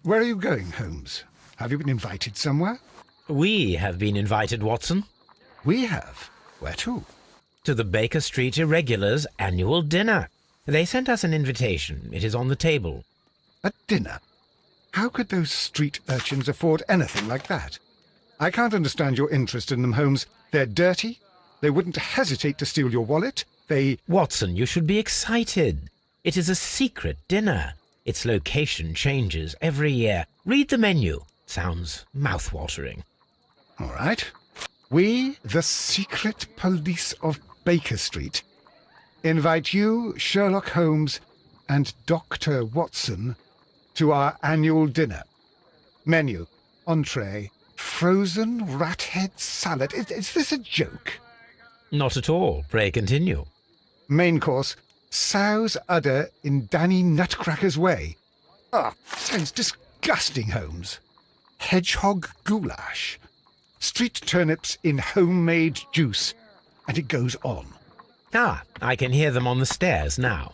Where are you going, Holmes? Have you been invited somewhere? We have been invited, Watson, We have. Where to? to the Baker Street Irregulars' annual dinner. They sent us an invitation. It is on the table. A dinner? How could those street urchins afford anything like that? I can't understand your interest in them, Holmes. They're dirty. They wouldn't hesitate to steal your wallet. Watson, you should be excited. It is a secret dinner. Its location changes every year. Read the menu. Sounds mouth-watering. All right. We, the secret police of Baker Street, invite you, Sherlock Holmes, and Dr. Watson to our annual dinner. Menu, entree, frozen rat-head salad. Is this a joke? Not at all. Pray continue. Main course, sow's udder in Danny Nutcracker's way. Sounds disgusting, Holmes. Hedgehog goulash. Street turnips in homemade juice. And it goes on. I can hear them on the stairs now.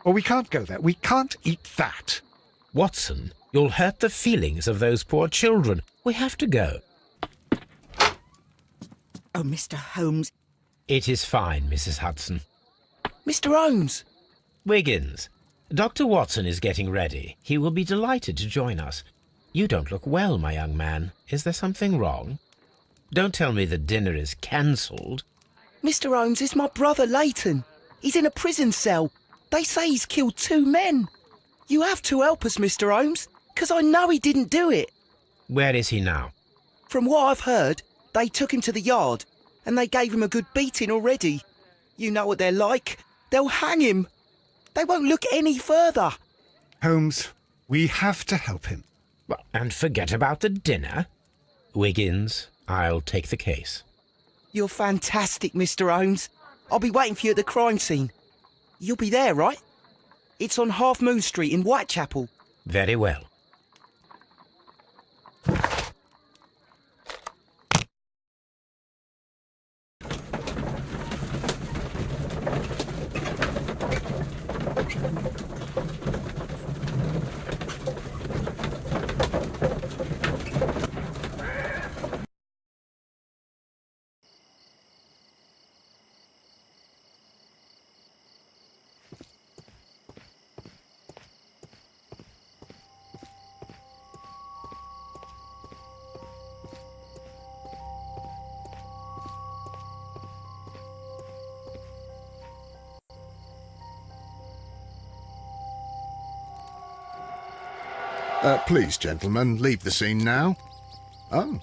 Oh, we can't go there. We can't eat that. Watson, you'll hurt the feelings of those poor children. We have to go. Oh, Mr. Holmes. It is fine, Mrs. Hudson. Mr. Holmes! Wiggins, Dr. Watson is getting ready. He will be delighted to join us. You don't look well, my young man. Is there something wrong? Don't tell me the dinner is cancelled. Mr. Holmes, it's my brother Leighton. He's in a prison cell. They say he's killed 2 men. You have to help us, Mr. Holmes, 'cause I know he didn't do it. Where is he now? From what I've heard, they took him to the yard, and they gave him a good beating already. You know what they're like. They'll hang him. They won't look any further. Holmes, we have to help him. And forget about the dinner? Wiggins, I'll take the case. You're fantastic, Mr. Holmes. I'll be waiting for you at the crime scene. You'll be there, right? It's on Half Moon Street in Whitechapel. Very well. Please, gentlemen, leave the scene now. Oh,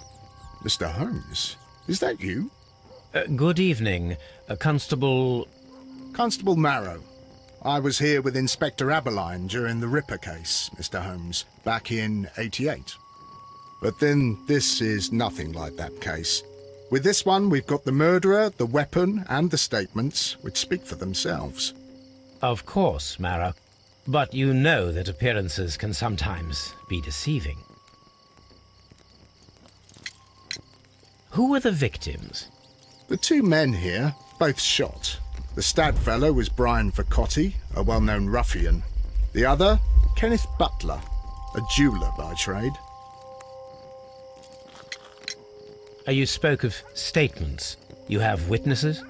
Mr. Holmes, is that you? Good evening, Constable... Constable Marrow. I was here with Inspector Aberline during the Ripper case, Mr. Holmes, back in '88. But then this is nothing like that case. With this one, we've got the murderer, the weapon, and the statements, which speak for themselves. Of course, Marrow. But you know that appearances can sometimes be deceiving. Who were the victims? The 2 men here, both shot. The stab fellow was Brian Vercotti, a well-known ruffian. The other, Kenneth Butler, a jeweller by trade. You spoke of statements. You have witnesses?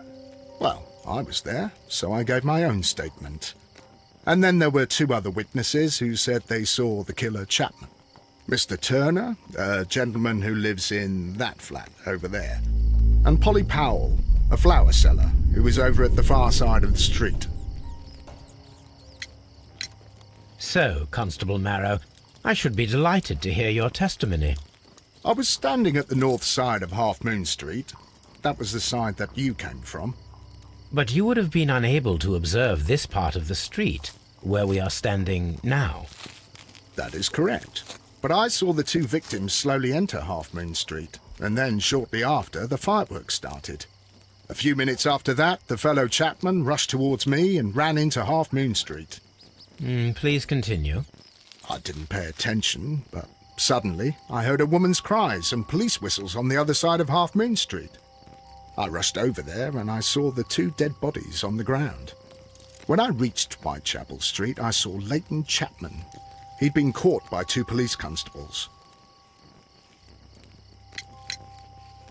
Well, I was there, so I gave my own statement. And then there were 2 other witnesses who said they saw the killer Chapman. Mr. Turner, a gentleman who lives in that flat over there. And Polly Powell, a flower seller, who was over at the far side of the street. So, Constable Marrow, I should be delighted to hear your testimony. I was standing at the north side of Half Moon Street. That was the side that you came from. But you would have been unable to observe this part of the street, where we are standing now. That is correct. But I saw the 2 victims slowly enter Half Moon Street, and then shortly after, the fireworks started. A few minutes after that, the fellow Chapman rushed towards me and ran into Half Moon Street. Please continue. I didn't pay attention, but suddenly I heard a woman's cries and police whistles on the other side of Half Moon Street. I rushed over there and I saw the 2 dead bodies on the ground. When I reached Whitechapel Street, I saw Leighton Chapman. He'd been caught by 2 police constables.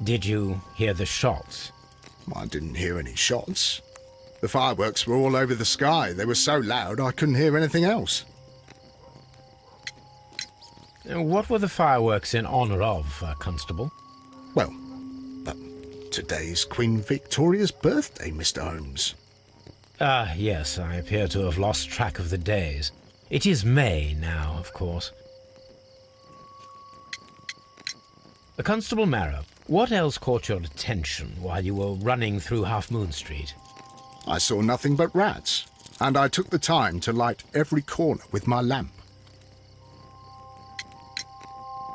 Did you hear the shots? I didn't hear any shots. The fireworks were all over the sky. They were so loud I couldn't hear anything else. What were the fireworks in honour of, Constable? Well, today's Queen Victoria's birthday, Mr. Holmes. Ah, yes, I appear to have lost track of the days. It is May now, of course. Constable Marrow, what else caught your attention while you were running through Half Moon Street? I saw nothing but rats, and I took the time to light every corner with my lamp.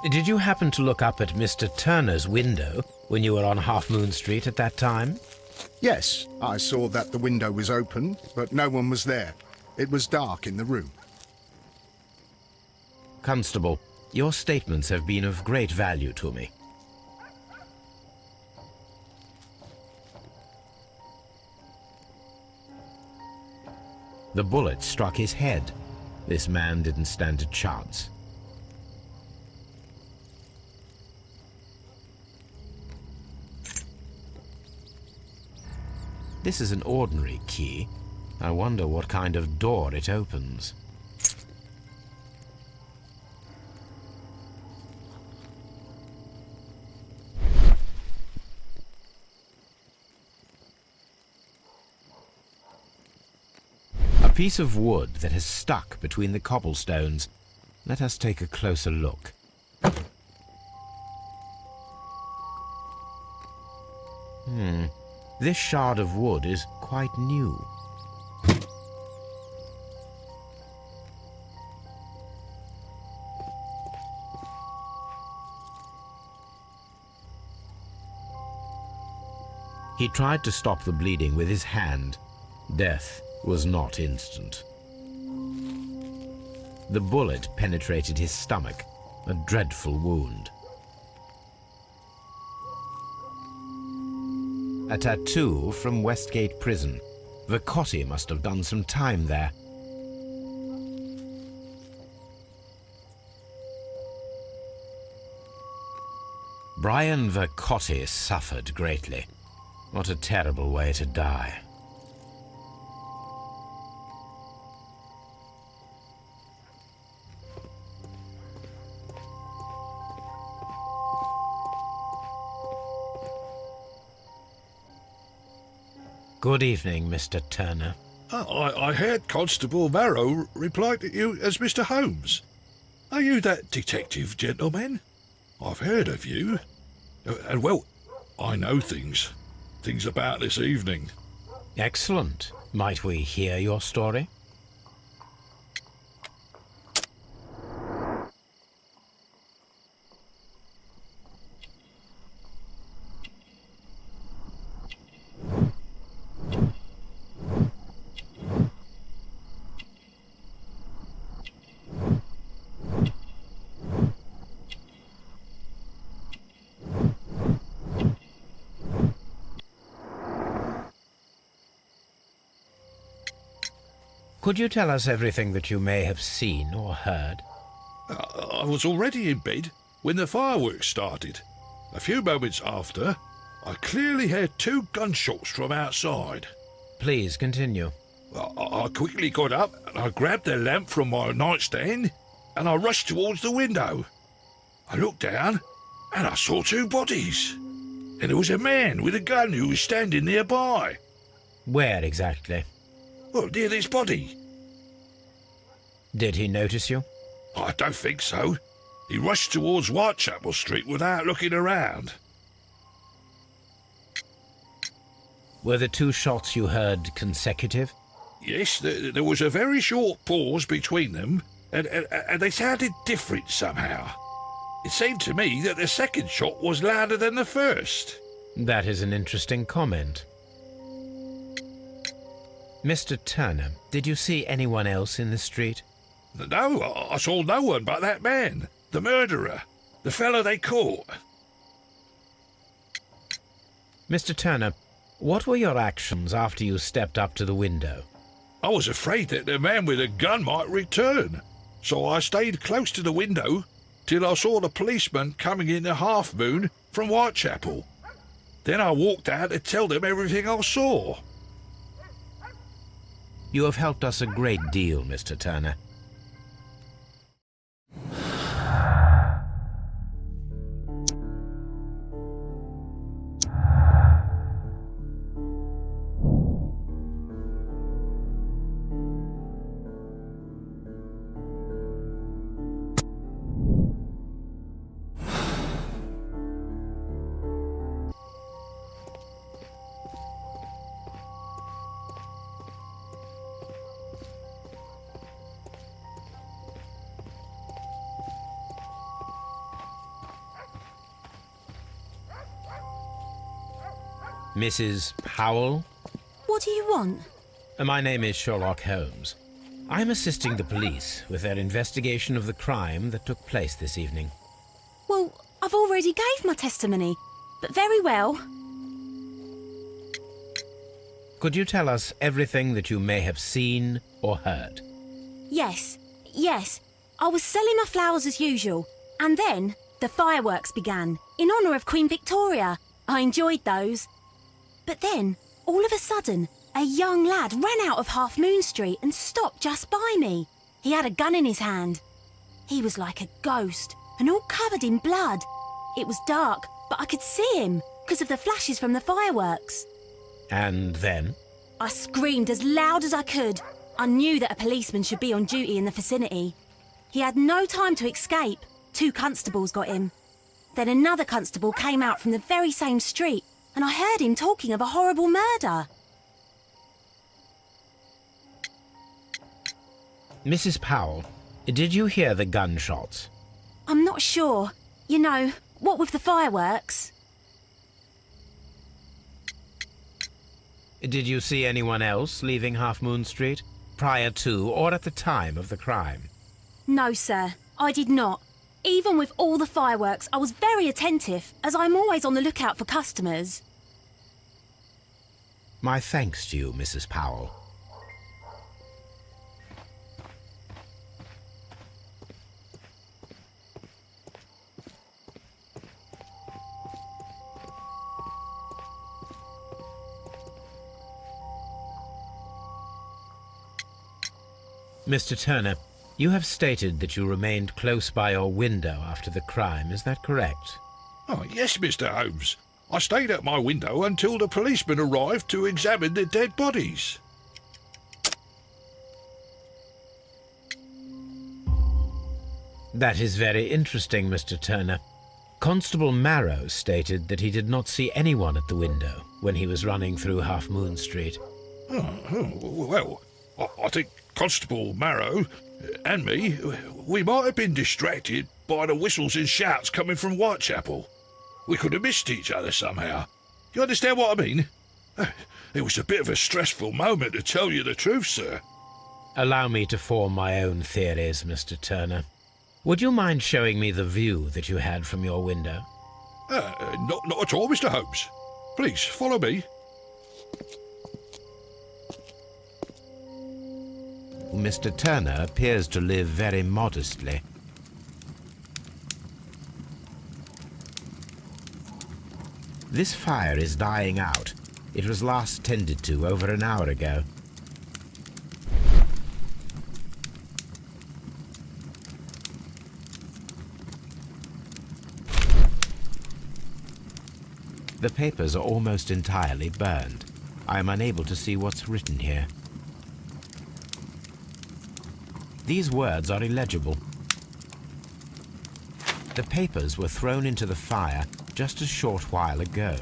Did you happen to look up at Mr. Turner's window when you were on Half Moon Street at that time? Yes, I saw that the window was open, but no one was there. It was dark in the room. Constable, your statements have been of great value to me. The bullet struck his head. This man didn't stand a chance. This is an ordinary key. I wonder what kind of door it opens. A piece of wood that has stuck between the cobblestones. Let us take a closer look. This shard of wood is quite new. He tried to stop the bleeding with his hand. Death was not instant. The bullet penetrated his stomach, a dreadful wound. A tattoo from Westgate Prison. Vercotti must have done some time there. Brian Vercotti suffered greatly. What a terrible way to die. Good evening, Mr. Turner. I heard Constable Marrow reply to you as Mr. Holmes. Are you that detective gentleman? I've heard of you. And, well, I know things about this evening. Excellent. Might we hear your story? Could you tell us everything that you may have seen or heard? I was already in bed when the fireworks started. A few moments after, I clearly heard 2 gunshots from outside. Please continue. I quickly got up and I grabbed the lamp from my nightstand and I rushed towards the window. I looked down and I saw 2 bodies. And there was a man with a gun who was standing nearby. Where exactly? Well, near this body. Did he notice you? I don't think so. He rushed towards Whitechapel Street without looking around. Were the 2 shots you heard consecutive? Yes, there was a very short pause between them, and they sounded different somehow. It seemed to me that the second shot was louder than the first. That is an interesting comment. Mr. Turner, did you see anyone else in the street? No, I saw no one but that man, the murderer, the fellow they caught. Mr. Turner, what were your actions after you stepped up to the window? I was afraid that the man with the gun might return, so I stayed close to the window till I saw the policeman coming in the half-moon from Whitechapel. Then I walked out to tell them everything I saw. You have helped us a great deal, Mr. Turner. Mrs. Powell? What do you want? My name is Sherlock Holmes. I'm assisting the police with their investigation of the crime that took place this evening. Well, I've already gave my testimony, but very well. Could you tell us everything that you may have seen or heard? Yes. I was selling my flowers as usual, and then the fireworks began, in honour of Queen Victoria. I enjoyed those. But then, all of a sudden, a young lad ran out of Half Moon Street and stopped just by me. He had a gun in his hand. He was like a ghost, and all covered in blood. It was dark, but I could see him, because of the flashes from the fireworks. And then? I screamed as loud as I could. I knew that a policeman should be on duty in the vicinity. He had no time to escape. 2 constables got him. Then another constable came out from the very same street, and I heard him talking of a horrible murder. Mrs. Powell, did you hear the gunshots? I'm not sure. You know, what with the fireworks? Did you see anyone else leaving Half Moon Street, prior to or at the time of the crime? No, sir, I did not. Even with all the fireworks, I was very attentive, as I'm always on the lookout for customers. My thanks to you, Mrs. Powell. Mr. Turner, you have stated that you remained close by your window after the crime, is that correct? Oh, yes, Mr. Holmes. I stayed at my window until the policeman arrived to examine the dead bodies. That is very interesting, Mr. Turner. Constable Marrow stated that he did not see anyone at the window when he was running through Half Moon Street. Well, I think Constable Marrow and me, we might have been distracted by the whistles and shouts coming from Whitechapel. We could have missed each other somehow. You understand what I mean? It was a bit of a stressful moment, to tell you the truth, sir. Allow me to form my own theories, Mr. Turner. Would you mind showing me the view that you had from your window? Not at all, Mr. Holmes. Please, follow me. Mr. Turner appears to live very modestly. This fire is dying out. It was last tended to over an hour ago. The papers are almost entirely burned. I am unable to see what's written here. These words are illegible. The papers were thrown into the fire just a short while ago.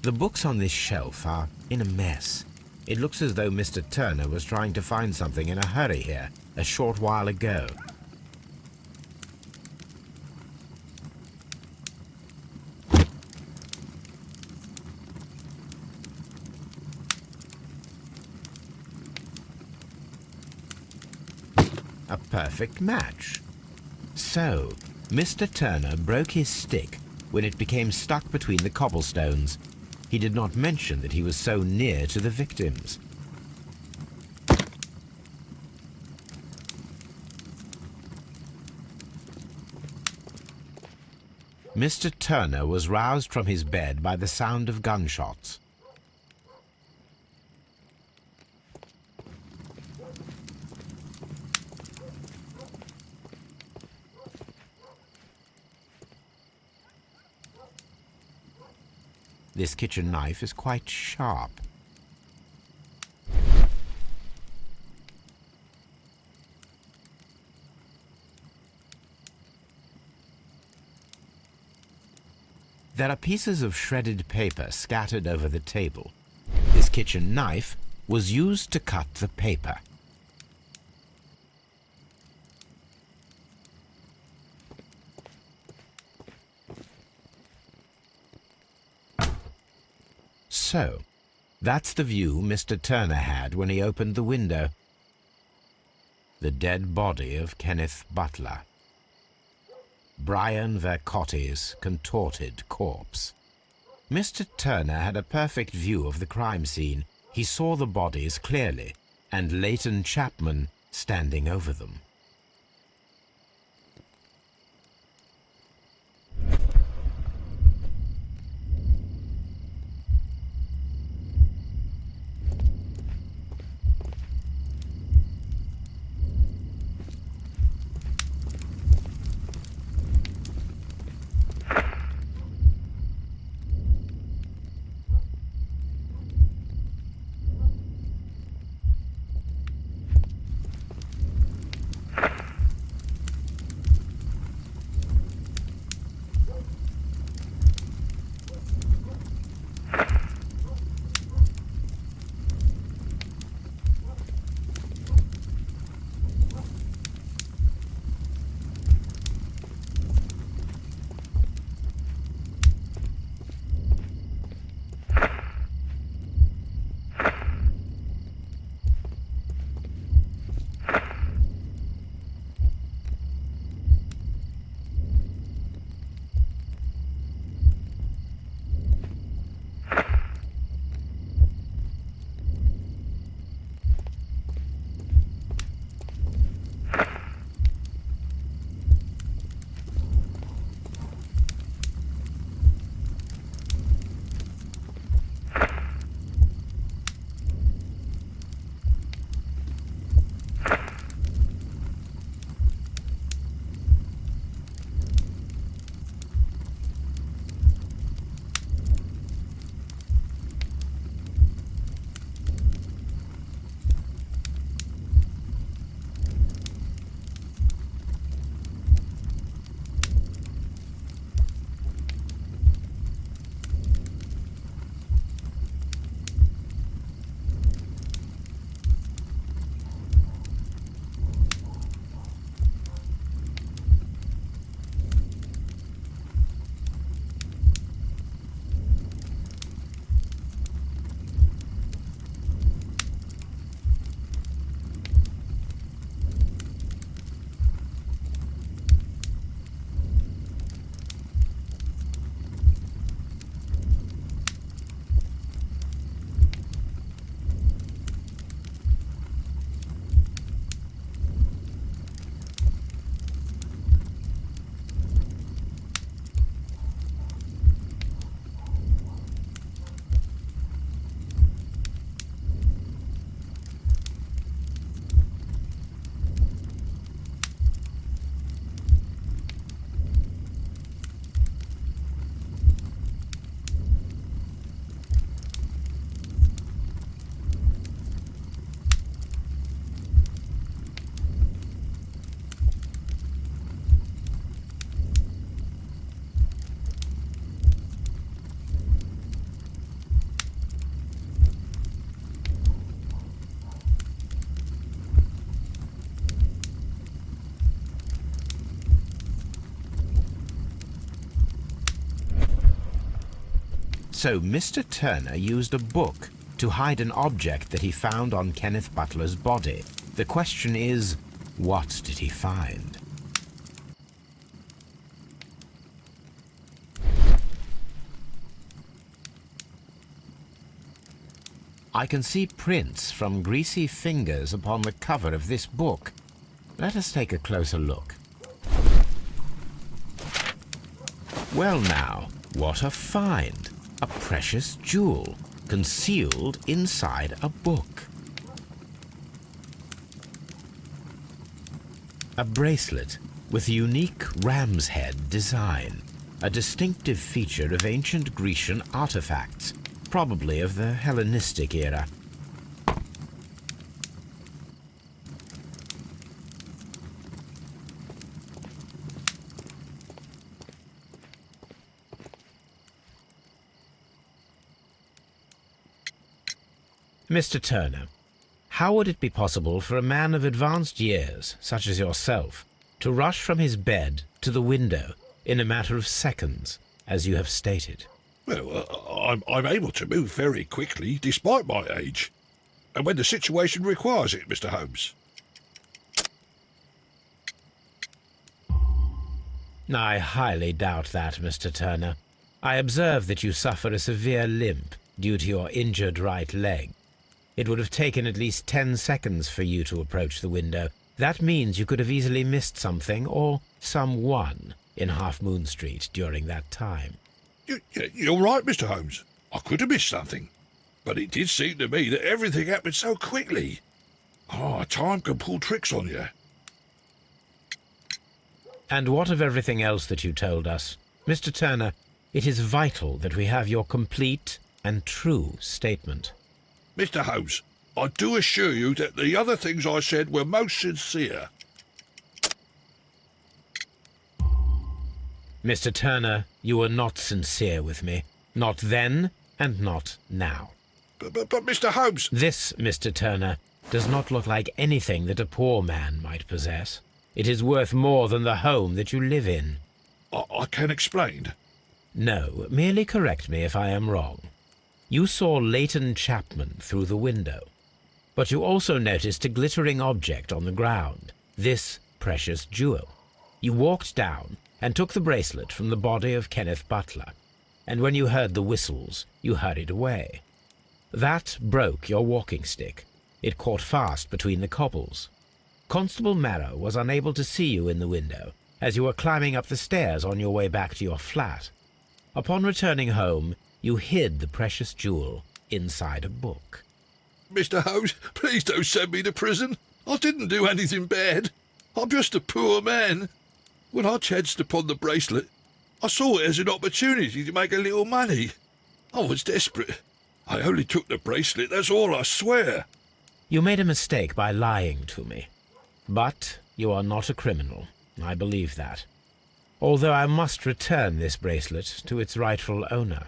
The books on this shelf are in a mess. It looks as though Mr. Turner was trying to find something in a hurry here a short while ago. A perfect match. So, Mr. Turner broke his stick when it became stuck between the cobblestones. He did not mention that he was so near to the victims. Mr. Turner was roused from his bed by the sound of gunshots. This kitchen knife is quite sharp. There are pieces of shredded paper scattered over the table. This kitchen knife was used to cut the paper. So, that's the view Mr. Turner had when he opened the window. The dead body of Kenneth Butler. Brian Vercotti's contorted corpse. Mr. Turner had a perfect view of the crime scene. He saw the bodies clearly, and Leighton Chapman standing over them. So Mr. Turner used a book to hide an object that he found on Kenneth Butler's body. The question is, what did he find? I can see prints from greasy fingers upon the cover of this book. Let us take a closer look. Well now, what a find! A precious jewel, concealed inside a book. A bracelet with a unique ram's head design, a distinctive feature of ancient Grecian artifacts, probably of the Hellenistic era. Mr. Turner, how would it be possible for a man of advanced years, such as yourself, to rush from his bed to the window in a matter of seconds, as you have stated? Well, I'm able to move very quickly, despite my age. And when the situation requires it, Mr. Holmes. I highly doubt that, Mr. Turner. I observe that you suffer a severe limp due to your injured right leg. It would have taken at least 10 seconds for you to approach the window. That means you could have easily missed something or someone in Half Moon Street during that time. You're right, Mr. Holmes. I could have missed something. But it did seem to me that everything happened so quickly. Time can pull tricks on you. And what of everything else that you told us? Mr. Turner, it is vital that we have your complete and true statement. Mr. Holmes, I do assure you that the other things I said were most sincere. Mr. Turner, you were not sincere with me. Not then, and not now. But Mr. Holmes... This, Mr. Turner, does not look like anything that a poor man might possess. It is worth more than the home that you live in. I can explain. No, merely correct me if I am wrong. You saw Leighton Chapman through the window, but you also noticed a glittering object on the ground, this precious jewel. You walked down and took the bracelet from the body of Kenneth Butler, and when you heard the whistles, you hurried away. That broke your walking stick. It caught fast between the cobbles. Constable Marrow was unable to see you in the window, as you were climbing up the stairs on your way back to your flat. Upon returning home, you hid the precious jewel inside a book. Mr. Holmes, please don't send me to prison. I didn't do anything bad. I'm just a poor man. When I chanced upon the bracelet, I saw it as an opportunity to make a little money. I was desperate. I only took the bracelet, that's all, I swear. You made a mistake by lying to me. But you are not a criminal. I believe that. Although I must return this bracelet to its rightful owner.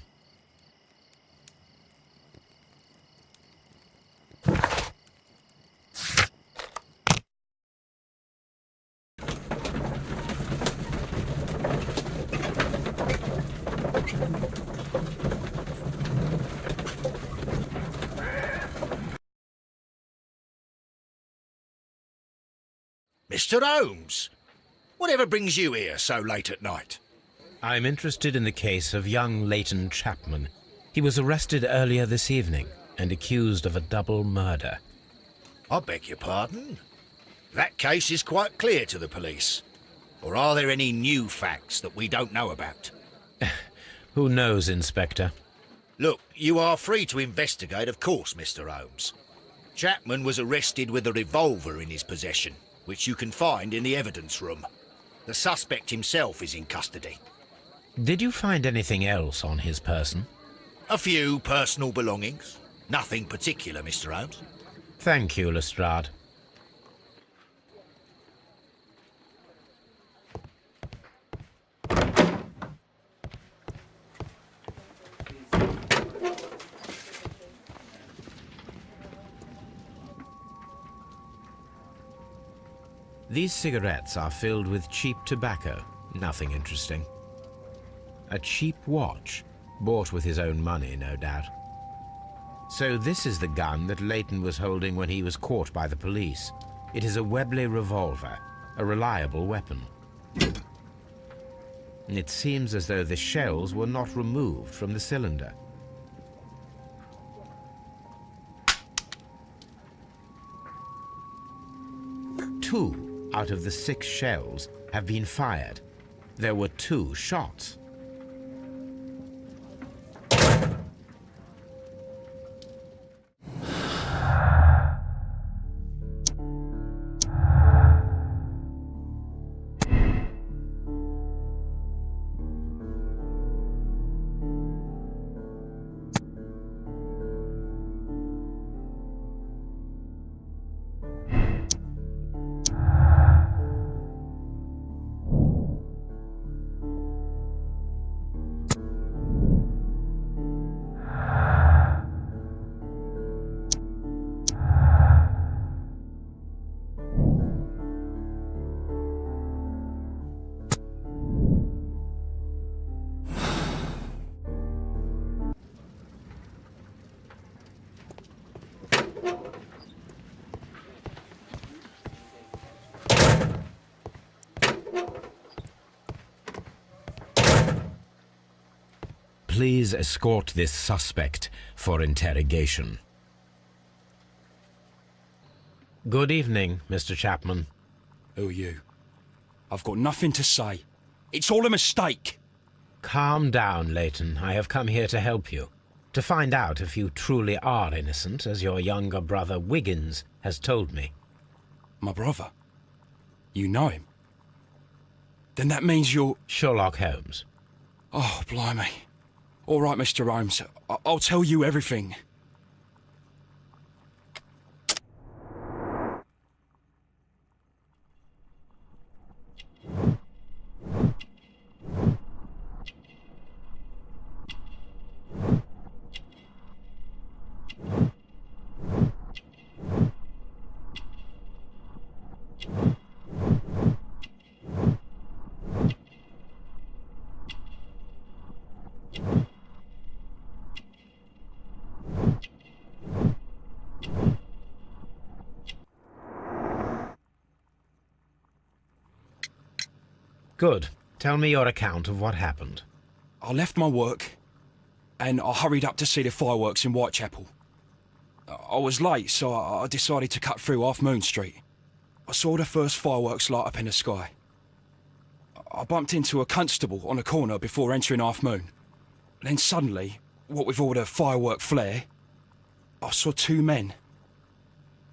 Mr. Holmes, whatever brings you here so late at night? I'm interested in the case of young Leighton Chapman. He was arrested earlier this evening and accused of a double murder. I beg your pardon? That case is quite clear to the police. Or are there any new facts that we don't know about? Who knows, Inspector? Look, you are free to investigate, of course, Mr. Holmes. Chapman was arrested with a revolver in his possession, which you can find in the evidence room. The suspect himself is in custody. Did you find anything else on his person? A few personal belongings. Nothing particular, Mr. Holmes. Thank you, Lestrade. These cigarettes are filled with cheap tobacco, nothing interesting. A cheap watch, bought with his own money, no doubt. So this is the gun that Leighton was holding when he was caught by the police. It is a Webley revolver, a reliable weapon. It seems as though the shells were not removed from the cylinder. 2 out of the 6 shells have been fired. There were 2 shots. Please escort this suspect for interrogation. Good evening, Mr. Chapman. Who are you? I've got nothing to say. It's all a mistake. Calm down, Leighton. I have come here to help you. To find out if you truly are innocent, as your younger brother Wiggins has told me. My brother? You know him? Then that means you're... Sherlock Holmes. Oh, blimey. All right, Mr. Holmes. I'll tell you everything. Good. Tell me your account of what happened. I left my work and I hurried up to see the fireworks in Whitechapel. I was late, so I decided to cut through Half Moon Street. I saw the first fireworks light up in the sky. I bumped into a constable on a corner before entering Half Moon. Then suddenly, what with all the firework flare, I saw 2 men.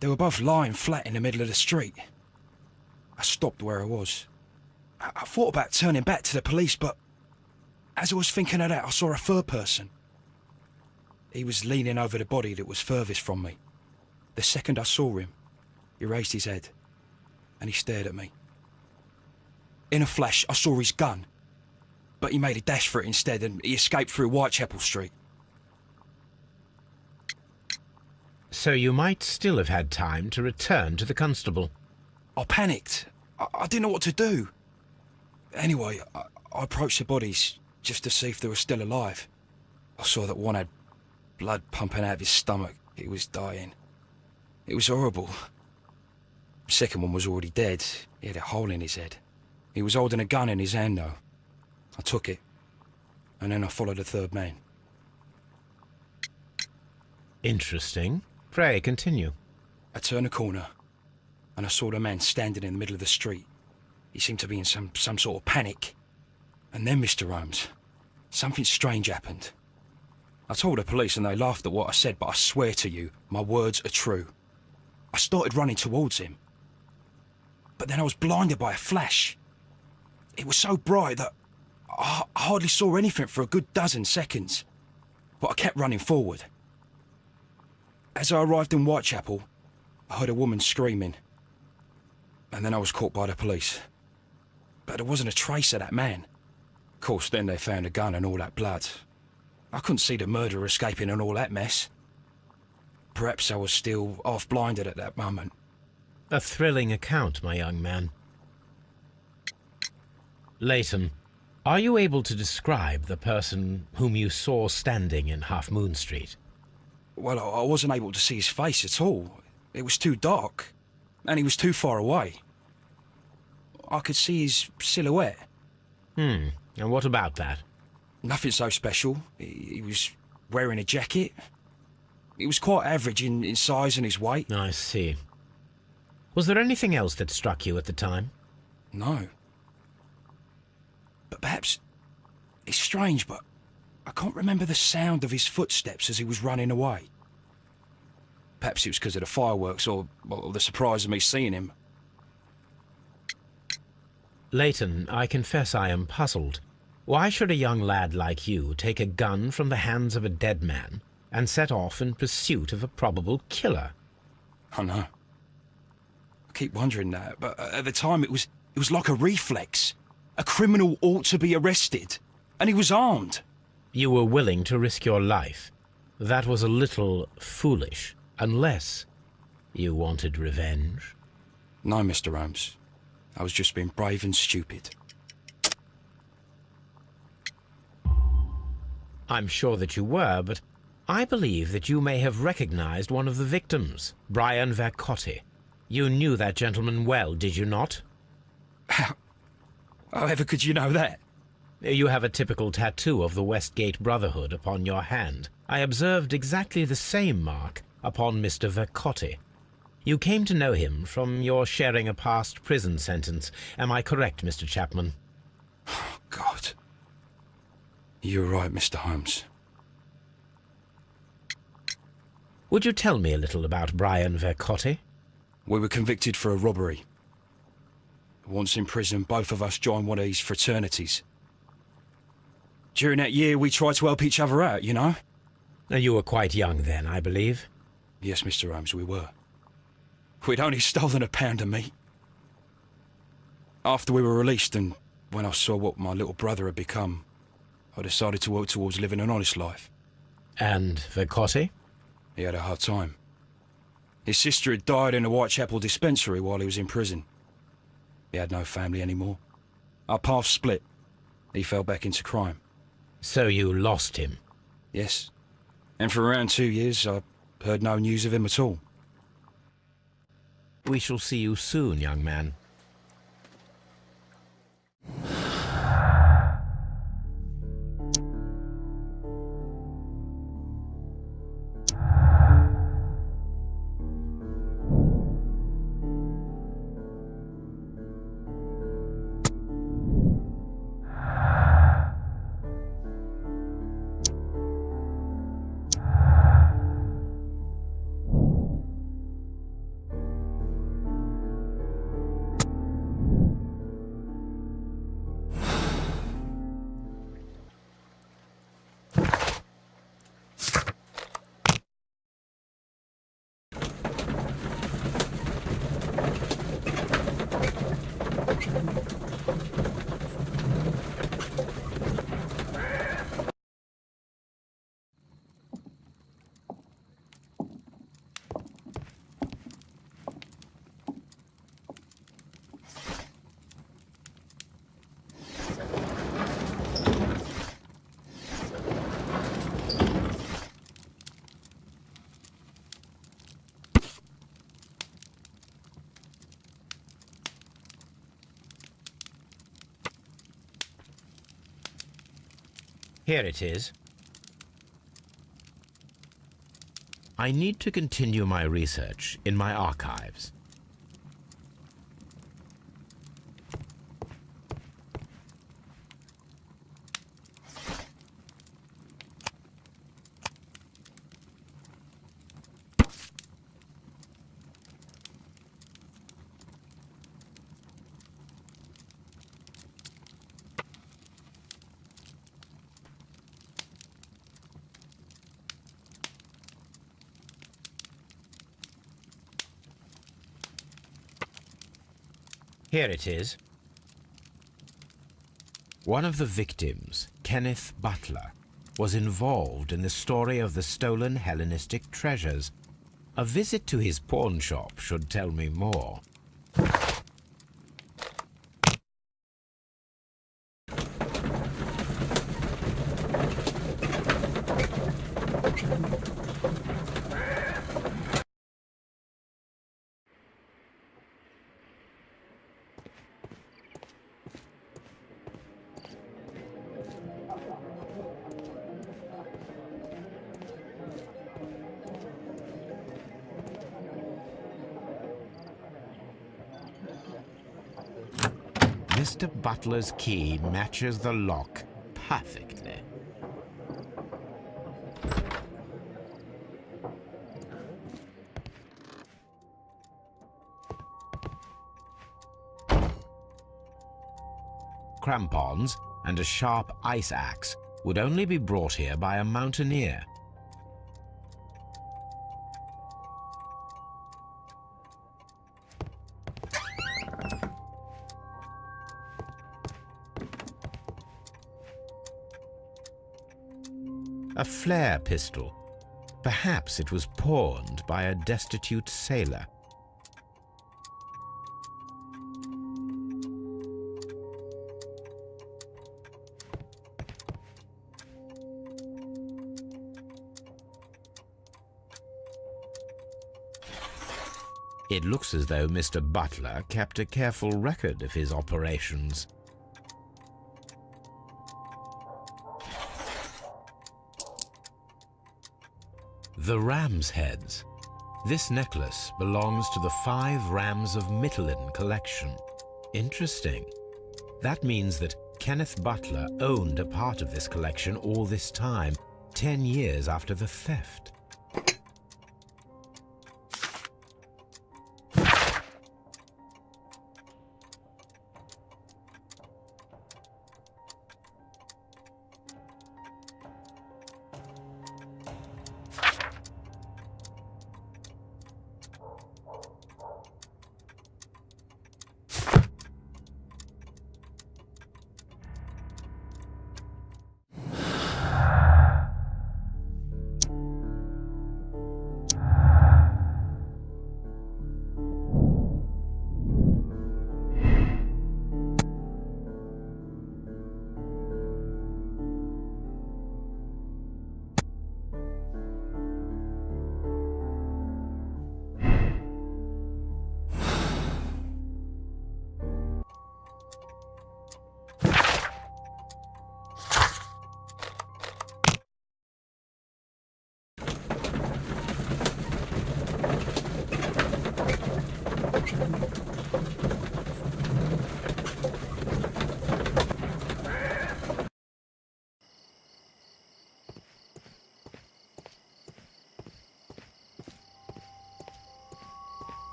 They were both lying flat in the middle of the street. I stopped where I was. I thought about turning back to the police, but as I was thinking of that, I saw a third person. He was leaning over the body that was furthest from me. The second I saw him, he raised his head and he stared at me. In a flash, I saw his gun, but he made a dash for it instead and he escaped through Whitechapel Street. So you might still have had time to return to the constable. I panicked. I didn't know what to do. Anyway, I approached the bodies just to see if they were still alive. I saw that one had blood pumping out of his stomach. He was dying. It was horrible. The second one was already dead. He had a hole in his head. He was holding a gun in his hand, though. I took it, and then I followed the third man. Interesting. Pray, continue. I turned a corner, and I saw the man standing in the middle of the street. He seemed to be in some sort of panic. And then, Mr. Holmes, something strange happened. I told the police and they laughed at what I said, but I swear to you, my words are true. I started running towards him. But then I was blinded by a flash. It was so bright that I hardly saw anything for a good dozen seconds. But I kept running forward. As I arrived in Whitechapel, I heard a woman screaming. And then I was caught by the police. But there wasn't a trace of that man. Of course, then they found a gun and all that blood. I couldn't see the murderer escaping and all that mess. Perhaps I was still half-blinded at that moment. A thrilling account, my young man. Leighton, are you able to describe the person whom you saw standing in Half Moon Street? Well, I wasn't able to see his face at all. It was too dark, and he was too far away. I could see his silhouette. And what about that? Nothing so special. He was wearing a jacket. He was quite average in size and his weight. I see. Was there anything else that struck you at the time? No. But perhaps... It's strange, but I can't remember the sound of his footsteps as he was running away. Perhaps it was because of the fireworks or the surprise of me seeing him. Leighton, I confess I am puzzled. Why should a young lad like you take a gun from the hands of a dead man and set off in pursuit of a probable killer? I know. I keep wondering that, but at the time it was like a reflex. A criminal ought to be arrested, and he was armed. You were willing to risk your life. That was a little foolish, unless you wanted revenge. No, Mr. Holmes. I was just being brave and stupid. I'm sure that you were, but I believe that you may have recognized one of the victims, Brian Vercotti. You knew that gentleman well, did you not? However could you know that? You have a typical tattoo of the Westgate Brotherhood upon your hand. I observed exactly the same mark upon Mr. Vercotti. You came to know him from your sharing a past prison sentence. Am I correct, Mr. Chapman? Oh, God. You're right, Mr. Holmes. Would you tell me a little about Brian Vercotti? We were convicted for a robbery. Once in prison, both of us joined one of these fraternities. During that year, we tried to help each other out, you know? You were quite young then, I believe. Yes, Mr. Holmes, we were. We'd only stolen a pound of meat. After we were released, and when I saw what my little brother had become, I decided to work towards living an honest life. And Vercotti? He had a hard time. His sister had died in a Whitechapel dispensary while he was in prison. He had no family anymore. Our paths split. He fell back into crime. So you lost him? Yes. And for around 2 years, I heard no news of him at all. We shall see you soon, young man. Here it is. I need to continue my research in my archives. Here it is. One of the victims, Kenneth Butler, was involved in the story of the stolen Hellenistic treasures. A visit to his pawn shop should tell me more. Mr. Butler's key matches the lock perfectly. Crampons and a sharp ice axe would only be brought here by a mountaineer. A flare pistol. Perhaps it was pawned by a destitute sailor. It looks as though Mr. Butler kept a careful record of his operations. The ram's heads. This necklace belongs to the 5 rams of Mittelin collection. Interesting. That means that Kenneth Butler owned a part of this collection all this time, 10 years after the theft.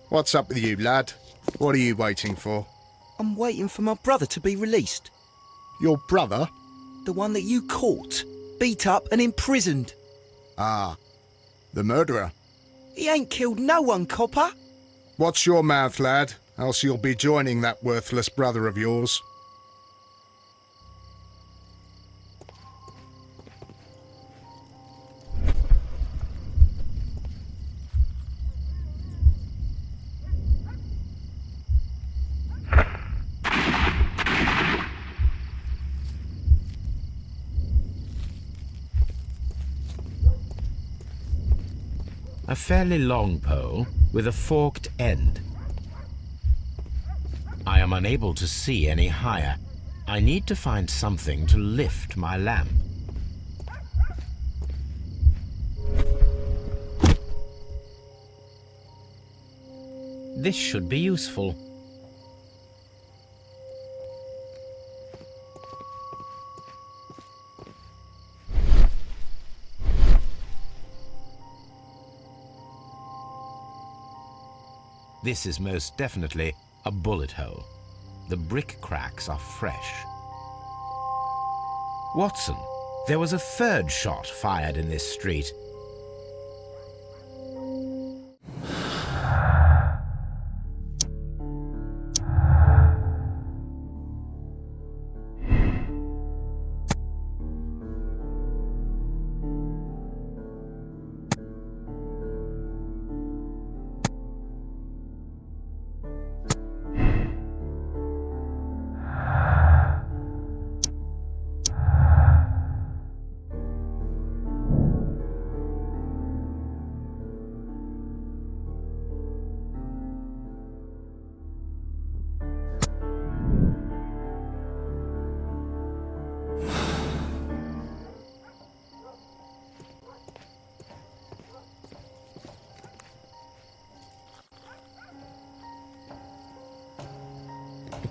What's up with you, lad? What are you waiting for? I'm waiting for my brother to be released. Your brother? The one that you caught, beat up and imprisoned. Ah, the murderer. He ain't killed no one, copper. Watch your mouth, lad, else you'll be joining that worthless brother of yours. A fairly long pole with a forked end. I am unable to see any higher. I need to find something to lift my lamp. This should be useful. This is most definitely a bullet hole. The brick cracks are fresh. Watson, there was a third shot fired in this street.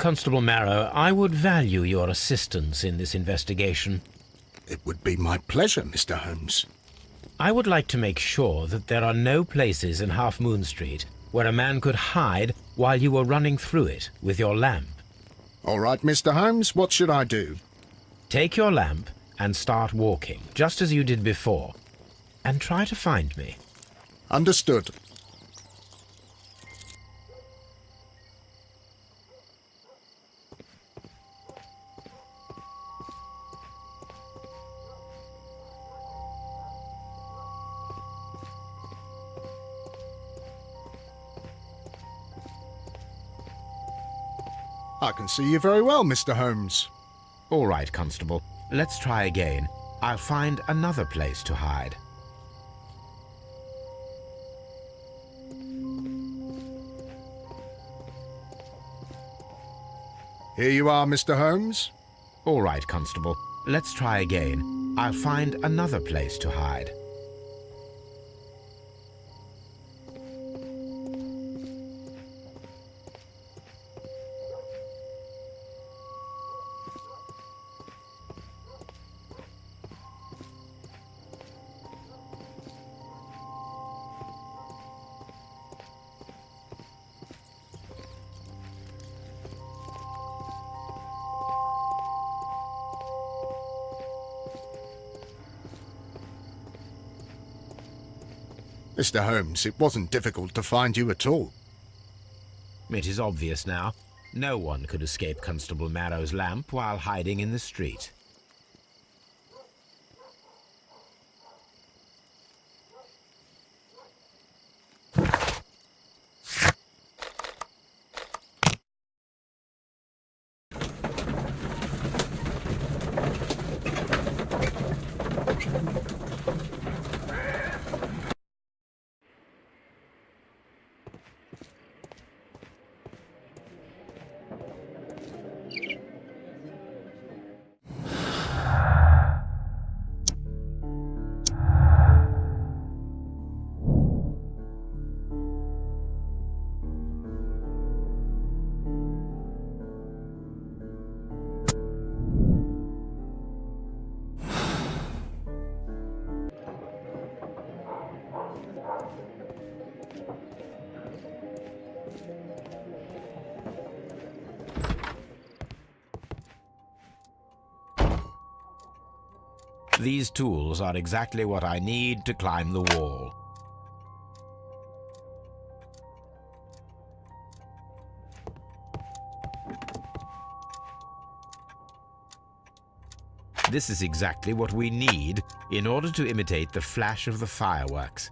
Constable Marrow, I would value your assistance in this investigation. It would be my pleasure, Mr. Holmes. I would like to make sure that there are no places in Half Moon Street where a man could hide while you were running through it with your lamp. All right, Mr. Holmes, what should I do? Take your lamp and start walking, just as you did before, and try to find me. Understood. I can see you very well, Mr. Holmes. All right, Constable. Let's try again. I'll find another place to hide. Here you are, Mr. Holmes. All right, Constable. Let's try again. I'll find another place to hide. Mr. Holmes, it wasn't difficult to find you at all. It is obvious now. No one could escape Constable Marrow's lamp while hiding in the street. These tools are exactly what I need to climb the wall. This is exactly what we need in order to imitate the flash of the fireworks.